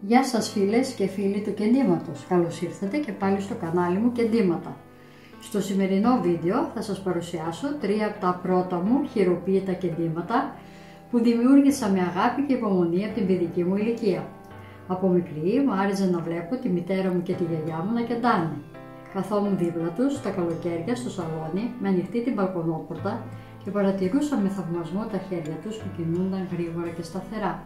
Γεια σας φίλες και φίλοι του κεντήματος. Καλώς ήρθατε και πάλι στο κανάλι μου Κεντήματα. Στο σημερινό βίντεο θα σας παρουσιάσω 3 από τα πρώτα μου χειροποίητα κεντήματα που δημιούργησα με αγάπη και υπομονή από την παιδική μου ηλικία. Από μικρή μου άρεσε να βλέπω τη μητέρα μου και τη γιαγιά μου να κεντάνε. Καθόμουν δίπλα τους τα καλοκαίρια στο σαλόνι με ανοιχτή την μπαλκονόπορτα και παρατηρούσα με θαυμασμό τα χέρια τους που κινούνταν γρήγορα και σταθερά.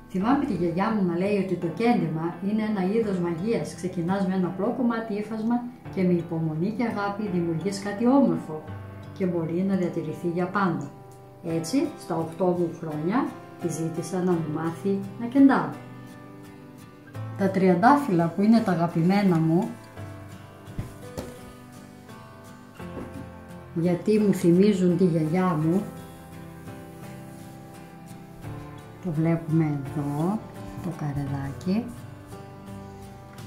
Θυμάμαι τη γιαγιά μου να λέει ότι το κέντημα είναι ένα είδος μαγείας. Ξεκινάς με ένα απλό κομμάτι ύφασμα και με υπομονή και αγάπη δημιουργείς κάτι όμορφο και μπορεί να διατηρηθεί για πάντα. Έτσι, στα 8 μου χρόνια τη ζήτησα να μου μάθει να κεντάω. Τα τριαντάφυλλα που είναι τα αγαπημένα μου, γιατί μου θυμίζουν τη γιαγιά μου, το βλέπουμε εδώ, το καρεδάκι,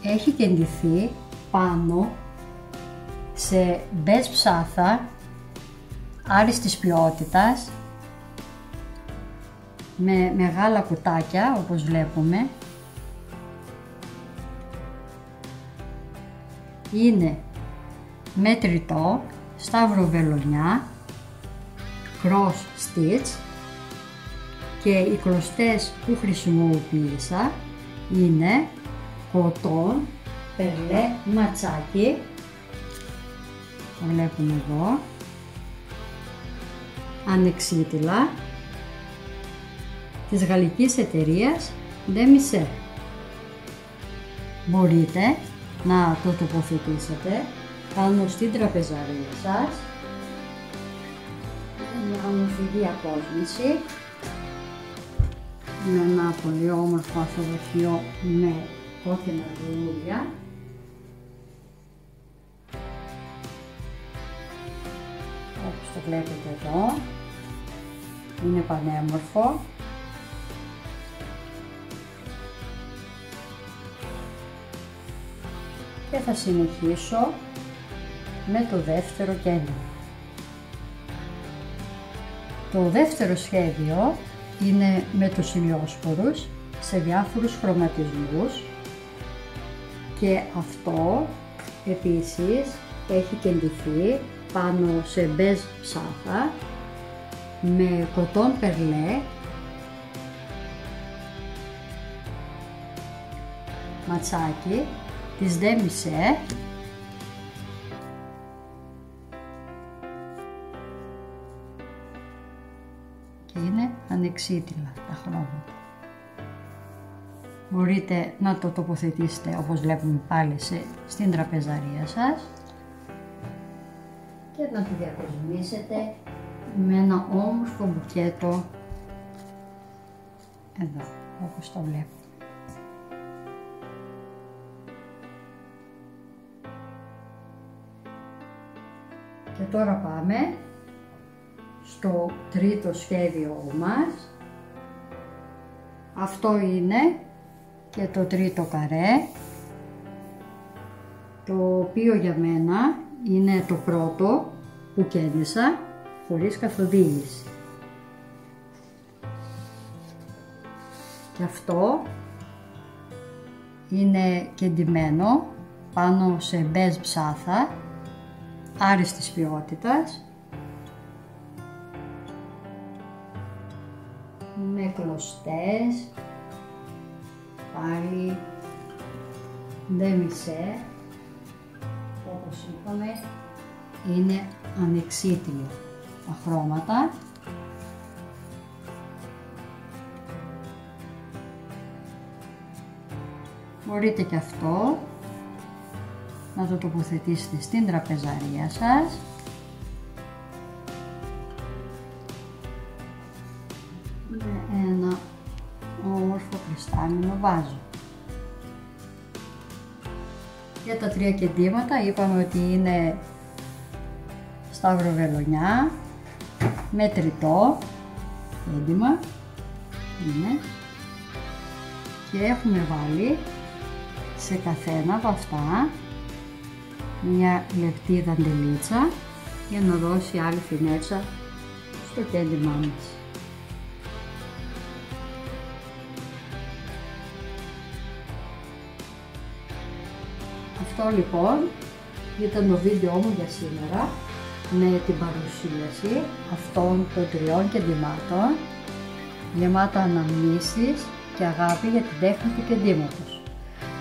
έχει κεντηθεί πάνω σε μπέζ ψάθα άριστης ποιότητας με μεγάλα κουτάκια όπως βλέπουμε. Είναι μετρητό, σταυροβελονιά, cross stitch και οι κλωστές που χρησιμοποίησα είναι κοτόν, περλέ, ματσάκι, το βλέπουμε εδώ, ανεξίτηλα της γαλλικής εταιρείας Demisec. Μπορείτε να το τοποθετήσετε πάνω στην τραπεζαρία σας, μια όμορφη διακόσμηση με ένα πολύ όμορφο ανθοδοχείο με κόκκινα λουλούδια. Όπως το βλέπετε εδώ, είναι πανέμορφο. Και θα συνεχίσω με το δεύτερο κέντημα. Το δεύτερο σχέδιο είναι με τους ηλιόσπορους σε διάφορους χρωματισμούς και αυτό επίσης έχει κεντηθεί πάνω σε μπέζ ψάθα με κοτόν περλέ, ματσάκι της Demisec και είναι ανεξίτηλα τα χρώματα. Μπορείτε να το τοποθετήσετε όπως βλέπουμε πάλι στην τραπεζαρία σας και να το διακοσμήσετε με ένα όμορφο μπουκέτο εδώ όπως το βλέπουμε. Και τώρα πάμε στο τρίτο σχέδιο μας. Αυτό είναι και το τρίτο καρέ, το οποίο για μένα είναι το πρώτο που κέντησα χωρίς καθοδήγηση. Και αυτό είναι κεντημένο πάνω σε μπέζ ψάθα άριστης ποιότητας με κλωστές, πάλι Demisec, όπως είπαμε είναι ανεξίτηλα τα χρώματα. Μπορείτε και αυτό να το τοποθετήσετε στην τραπεζαρία σας με ένα όμορφο κρυστάλλινο βάζο. Για τα τρία κεντήματα είπαμε ότι είναι σταυροβελονιά, μετρητό κέντημα είναι και έχουμε βάλει σε καθένα από αυτά μια λεπτή δαντελίτσα για να δώσει άλλη φινέτσα στο κέντημά μας. Αυτό λοιπόν ήταν το βίντεο μου για σήμερα με την παρουσίαση αυτών των 3 κεντημάτων γεμάτα αναμνήσεις και αγάπη για την τέχνη του κεντήματος.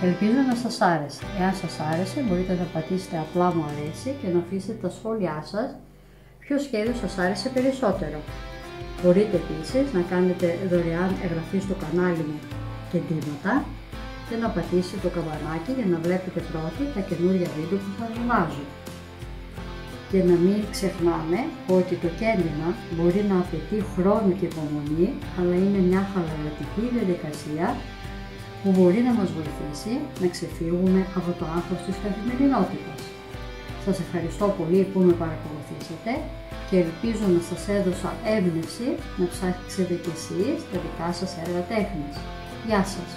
Ελπίζω να σας άρεσε. Εάν σας άρεσε μπορείτε να πατήσετε απλά μου αρέσει και να αφήσετε τα σχόλιά σας ποιο σχέδιο σας άρεσε περισσότερο. Μπορείτε επίσης να κάνετε δωρεάν εγγραφή στο κανάλι μου Κεντήματα και να πατήσετε το καμπανάκι για να βλέπετε πρώτοι τα καινούργια βίντεο που θα βάζω. Και να μην ξεχνάμε ότι το κέντημα μπορεί να απαιτεί χρόνο και υπομονή, αλλά είναι μια χαλαρωτική διαδικασία που μπορεί να μας βοηθήσει να ξεφύγουμε από το άγχος της καθημερινότητας. Σας ευχαριστώ πολύ που με παρακολουθήσατε και ελπίζω να σας έδωσα έμπνευση να ψάξετε κι εσείς τα δικά σας έργα τέχνης. Γεια σας!